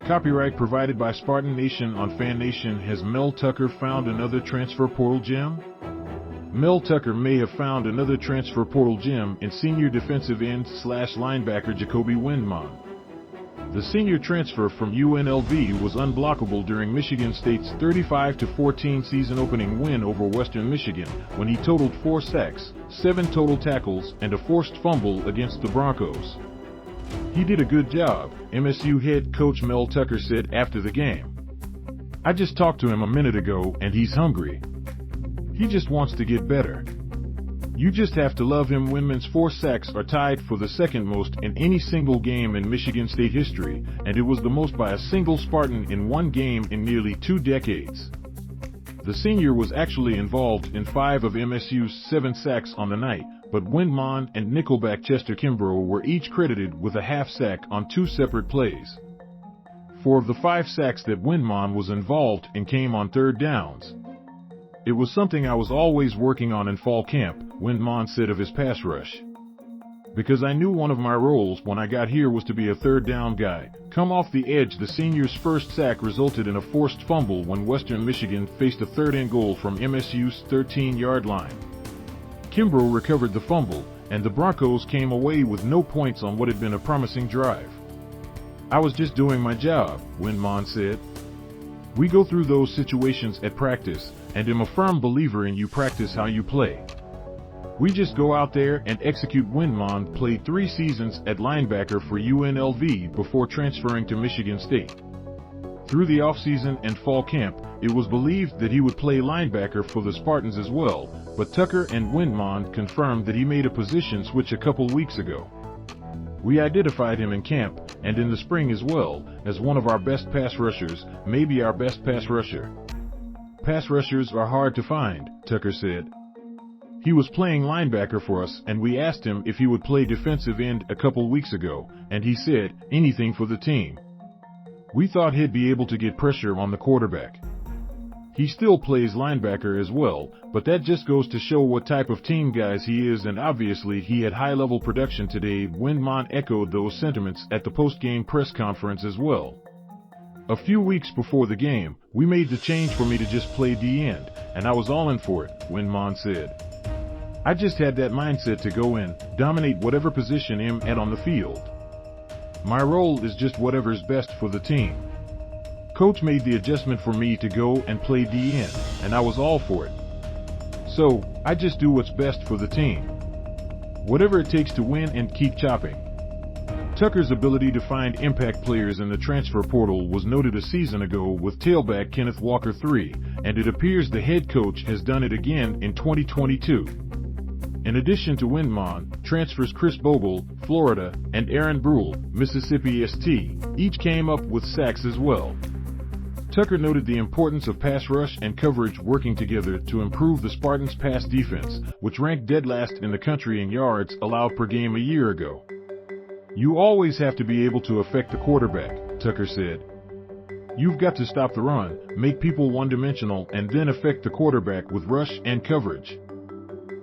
Copyright provided by Spartan Nation on FanNation. Has Mel Tucker found another transfer portal gem? Mel Tucker may have found another transfer portal gem in senior defensive end/linebacker Jacoby Windmon. The senior transfer from UNLV was unblockable during Michigan State's 35-14 season-opening win over Western Michigan when he totaled 4 sacks, 7 total tackles, and a forced fumble against the Broncos. He did a good job, MSU head coach Mel Tucker said after the game. I just talked to him a minute ago and he's hungry. He just wants to get better. You just have to love him. Windmon's 4 sacks are tied for the second most in any single game in Michigan State history, and it was the most by a single Spartan in one game in nearly 2 decades. The senior was actually involved in 5 of MSU's 7 sacks on the night, but Windmon and nickelback Chester Kimbrough were each credited with a half sack on 2 separate plays. 4 of the 5 sacks that Windmon was involved in came on third downs. It was something I was always working on in fall camp, Windmon said of his pass rush. Because I knew one of my roles when I got here was to be a third down guy. Come off the edge, the senior's first sack resulted in a forced fumble when Western Michigan faced a third-and-goal from MSU's 13-yard line. Kimbrough recovered the fumble, and the Broncos came away with no points on what had been a promising drive. I was just doing my job, Windmon said. We go through those situations at practice, and am a firm believer in you practice how you play. We just go out there and execute. Windmon played 3 seasons at linebacker for UNLV before transferring to Michigan State. Through the offseason and fall camp, it was believed that he would play linebacker for the Spartans as well, but Tucker and Windmon confirmed that he made a position switch a couple weeks ago. We identified him in camp, and in the spring as well, as one of our best pass rushers, maybe our best pass rusher. Pass rushers are hard to find, Tucker said. He was playing linebacker for us, and we asked him if he would play defensive end a couple weeks ago, and he said, anything for the team. We thought he'd be able to get pressure on the quarterback. He still plays linebacker as well, but that just goes to show what type of team guys he is, and obviously he had high-level production today. Windmon echoed those sentiments at the post-game press conference as well. A few weeks before the game, we made the change for me to just play D-end, and I was all in for it, Windmon said. I just had that mindset to go in, dominate whatever position I'm at on the field. My role is just whatever's best for the team. Coach made the adjustment for me to go and play D-end, and I was all for it. So, I just do what's best for the team. Whatever it takes to win and keep chopping. Tucker's ability to find impact players in the transfer portal was noted a season ago with tailback Kenneth Walker III, and it appears the head coach has done it again in 2022. In addition to Windmon, transfers Khris Bogle, Florida, and Aaron Brule, Mississippi St., each came up with sacks as well. Tucker noted the importance of pass rush and coverage working together to improve the Spartans' pass defense, which ranked dead last in the country in yards allowed per game a year ago. You always have to be able to affect the quarterback, Tucker said. You've got to stop the run, make people one-dimensional, and then affect the quarterback with rush and coverage.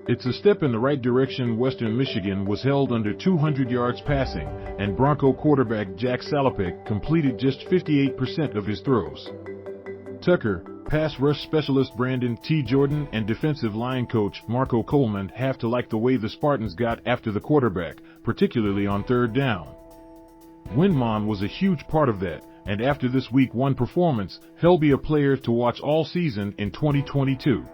It's a step in the right direction. Western Michigan was held under 200 yards passing, and Bronco quarterback Jack Salopek completed just 58% of his throws. Tucker, pass rush specialist Brandon T. Jordan, and defensive line coach Marco Coleman have to like the way the Spartans got after the quarterback, particularly on third down. Windmon was a huge part of that, and after this Week 1 performance, he'll be a player to watch all season in 2022.